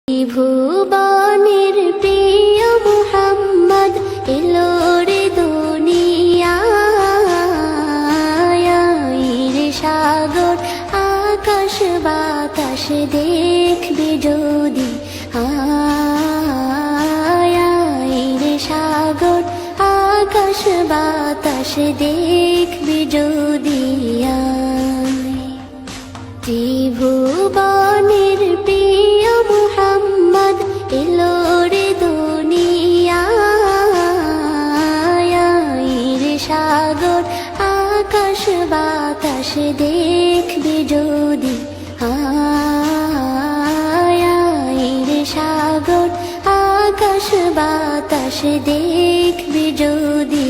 ভুবনের প্রিয় মুহাম্মদ এলো রে দুনিয়ায় সাগর আকাশ বাতাস দেখবি যদি রে সাগর আকাশ বাতাস দেখবি যদি ত্রিভুবনের প্রিয় মুহাম্মদ এলো রে দুনিয়ায় সাগর আকাশ বাতাস দেখবি যদি সাগর আকাশ বাতাস দেখবি যদি